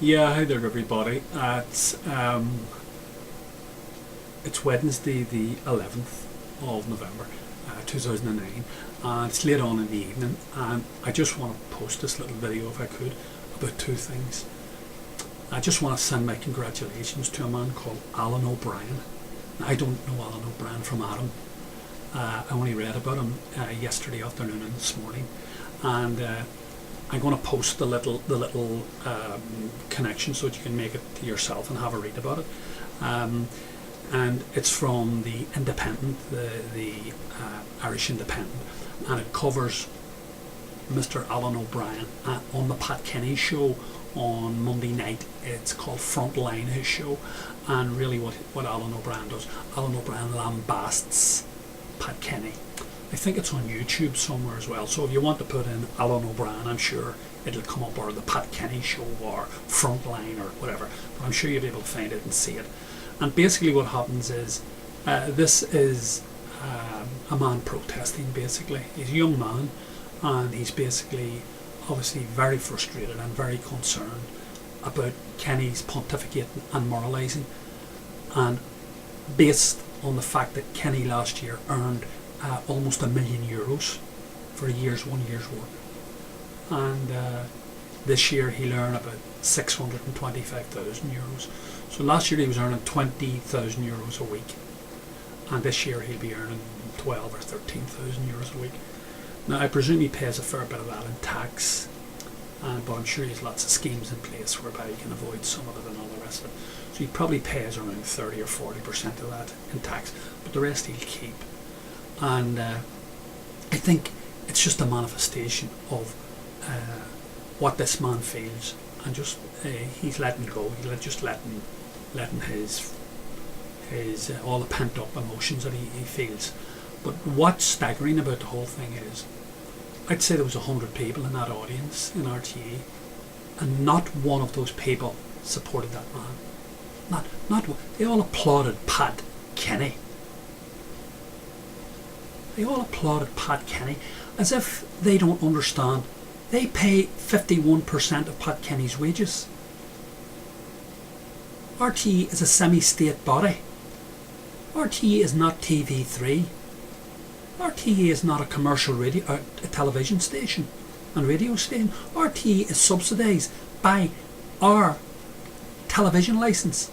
Yeah, hi there everybody. It's Wednesday the 11th of November 2009, and it's late on in the evening, and I just want to post this little video, if I could, about two things. I just want to send my congratulations to a man called Alan O'Brien. Now, I don't know Alan O'Brien from Adam. I only read about him yesterday afternoon and this morning, and I'm going to post the little connection so that you can make it to yourself and have a read about it. And it's from the Independent, the Irish Independent, and it covers Mr. Alan O'Brien on the Pat Kenny show on Monday night. It's called Frontline, his show, and really what Alan O'Brien does, Alan O'Brien lambasts Pat Kenny. I think it's on YouTube somewhere as well, so if you want to put in Alan O'Brien, I'm sure it'll come up, or the Pat Kenny show, or Frontline, or whatever, but I'm sure you'll be able to find it and see it. And basically what happens is, this is a man protesting, basically. He's a young man, and he's basically obviously very frustrated and very concerned about Kenny's pontificating and moralising, and based on the fact that Kenny last year earned almost €1 million for one year's work, and this year he'll earn about €625,000. So last year he was earning €20,000 a week, and this year he'll be earning 12 or 13,000 euros a week. Now I presume he pays a fair bit of that in tax, but I'm sure he has lots of schemes in place whereby he can avoid some of it and all the rest of it. So he probably pays around 30 or 40% of that in tax, but the rest he'll keep. And I think it's just a manifestation of what this man feels, and just he's letting go. He's just letting his all the pent up emotions that he feels. But what's staggering about the whole thing is, I'd say there was 100 people in that audience in RTE, and not one of those people supported that man. Not they all applauded Pat Kenny. They all applauded Pat Kenny as if they don't understand. They pay 51% of Pat Kenny's wages. RTE is a semi-state body. RTE is not TV3. RTE is not a commercial radio, a television station and radio station. RTE is subsidised by our television licence.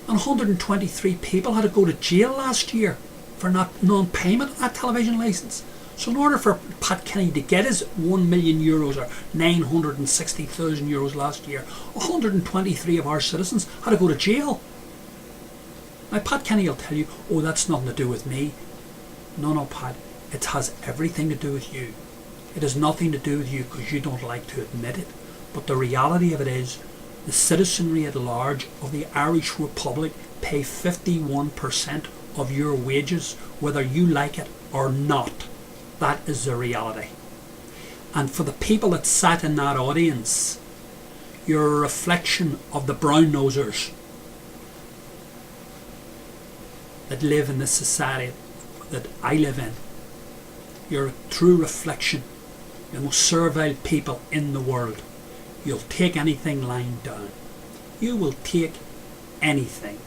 And 123 people had to go to jail last year for non-payment of that television licence. So in order for Pat Kenny to get his €1 million or €960,000 last year, 123 of our citizens had to go to jail. Now Pat Kenny will tell you, oh, that's nothing to do with me. No, Pat, it has everything to do with you. It has nothing to do with you because you don't like to admit it. But the reality of it is, the citizenry at large of the Irish Republic pay 51% of your wages, whether you like it or not. That is the reality. And for the people that sat in that audience, you're a reflection of the brown nosers that live in this society that I live in. You're a true reflection. The most servile people in the world. You'll take anything lying down. You will take anything.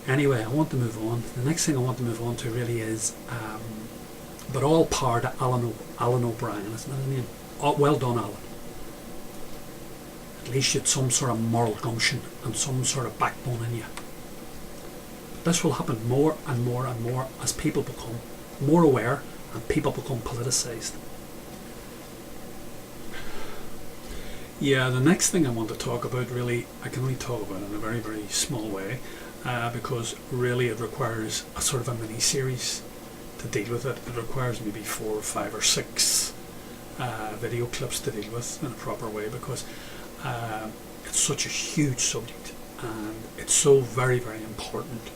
Anyway, I want to move on. The next thing I want to move on to really is, but all power to Alan O'Brien, isn't that his name? Oh, well done, Alan. At least you had some sort of moral gumption and some sort of backbone in you. But this will happen more and more and more as people become more aware and people become politicised. Yeah, the next thing I want to talk about, really, I can only talk about in a very, very small way, because really it requires a sort of a mini-series to deal with it. It requires maybe 4 or 5 or 6 video clips to deal with in a proper way, because it's such a huge subject and it's so very, very important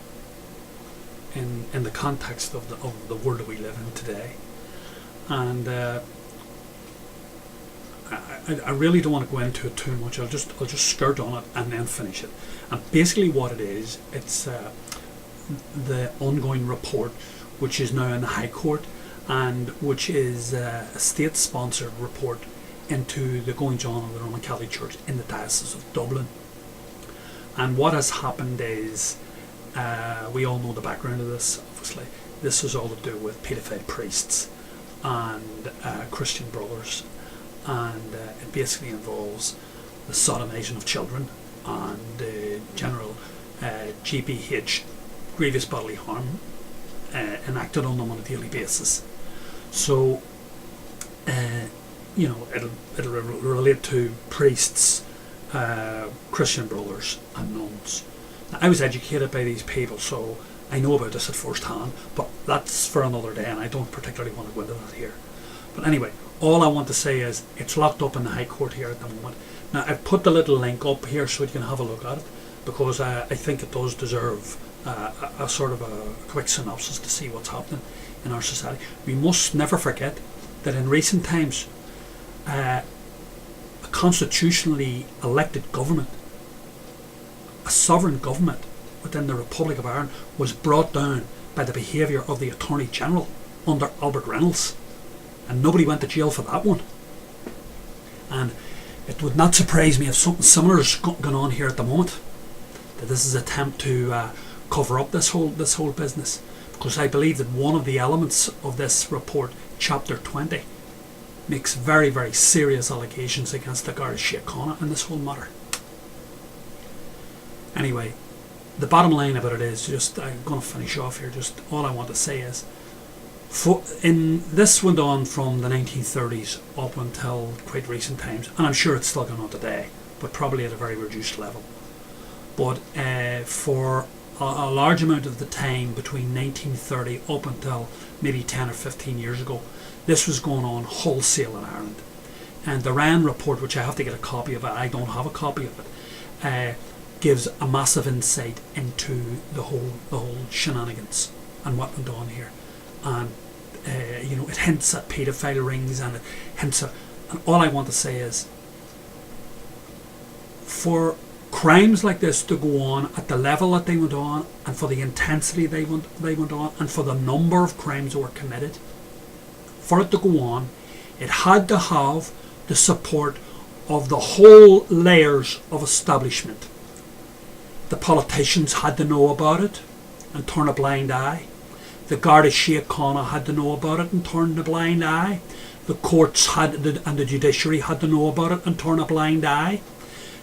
in the context of the world that we live in today. And I really don't want to go into it too much. I'll just skirt on it and then finish it. And basically what it is, it's the ongoing report, which is now in the High Court, and which is a state-sponsored report into the goings-on of the Roman Catholic Church in the Diocese of Dublin. And what has happened is, we all know the background of this, obviously. This is all to do with paedophile priests and Christian brothers, and it basically involves the sodomizing of children and general GBH, grievous bodily harm, enacted on them on a daily basis. So, it'll relate to priests, Christian brothers and nuns. Now, I was educated by these people, so I know about this at first hand, but that's for another day, and I don't particularly want to go into that here. But anyway, all I want to say is it's locked up in the High Court here at the moment. Now, I've put the little link up here so you can have a look at it, because I think it does deserve a sort of a quick synopsis to see what's happening in our society. We must never forget that in recent times, a constitutionally elected government, a sovereign government within the Republic of Ireland, was brought down by the behaviour of the Attorney General under Albert Reynolds, and nobody went to jail for that one. And it would not surprise me if something similar is going on here at the moment, that this is an attempt to cover up this whole business, because I believe that one of the elements of this report, chapter 20, makes very, very serious allegations against the Garda Síochána in this whole matter. Anyway, the bottom line about it is, just I'm going to finish off here, just all I want to say is, this went on from the 1930s up until quite recent times, and I'm sure it's still going on today, but probably at a very reduced level. But for a large amount of the time between 1930 up until maybe 10 or 15 years ago, this was going on wholesale in Ireland. And the RAN report, which I have to get a copy of it, I don't have a copy of it, gives a massive insight into the whole shenanigans and what went on here. And it hints at paedophile rings, and it hints at, and all I want to say is, for crimes like this to go on at the level that they went on, and for the intensity they went on, and for the number of crimes that were committed, for it to go on, it had to have the support of the whole layers of establishment. The politicians had to know about it and turn a blind eye. The Garda Síochána had to know about it and turn a blind eye. The courts and the judiciary had to know about it and turn a blind eye.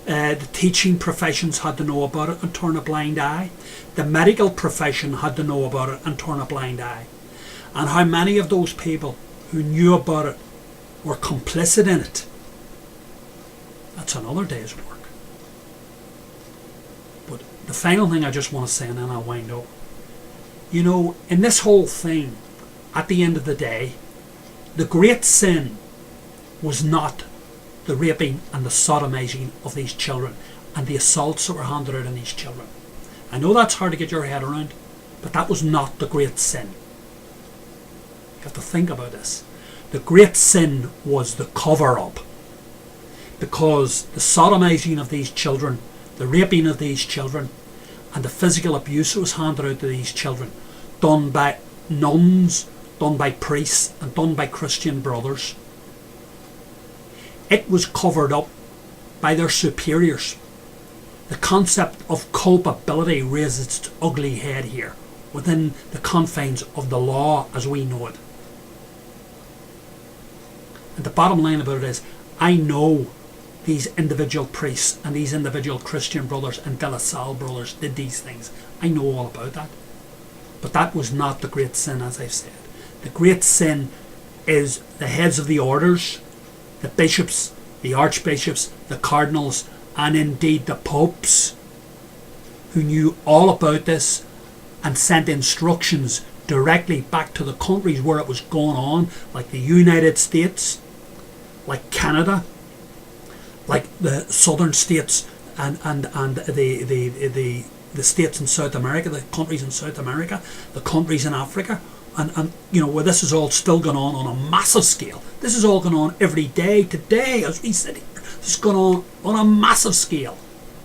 The teaching professions had to know about it and turn a blind eye. The medical profession had to know about it and turn a blind eye. And how many of those people who knew about it were complicit in it? That's another day's work. But the final thing I just want to say, and then I'll wind up. In this whole thing, at the end of the day, the great sin was not the raping and the sodomizing of these children and the assaults that were handed out on these children. I know that's hard to get your head around, but that was not the great sin. You have to think about this. The great sin was the cover-up, because the sodomizing of these children, the raping of these children, and the physical abuse that was handed out to these children, done by nuns, done by priests, and done by Christian brothers, it was covered up by their superiors. The concept of culpability raises its ugly head here, within the confines of the law as we know it. And the bottom line about it is, I know these individual priests and these individual Christian brothers and De La Salle brothers did these things. I know all about that. But that was not the great sin, as I've said. The great sin is the heads of the orders, the bishops, the archbishops, the cardinals, and indeed the popes, who knew all about this and sent instructions directly back to the countries where it was going on, like the United States, like Canada, like the southern states, and the states in South America, the countries in South America, the countries in Africa, and where this is all still going on a massive scale. This is all going on every day today as we sit here. This is going on a massive scale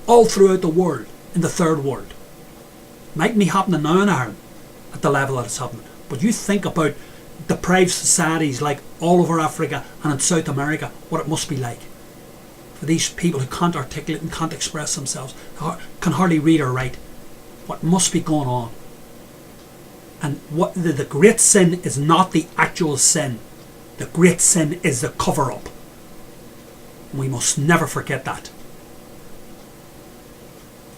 all throughout the world, in the third world. Mightn't be happening now in Ireland at the level that it's happening, but you think about deprived societies like all over Africa and in South America, what it must be like for these people who can't articulate and can't express themselves, can hardly read or write, what must be going on. And what the great sin is not the actual sin. The great sin is the cover-up. We must never forget that.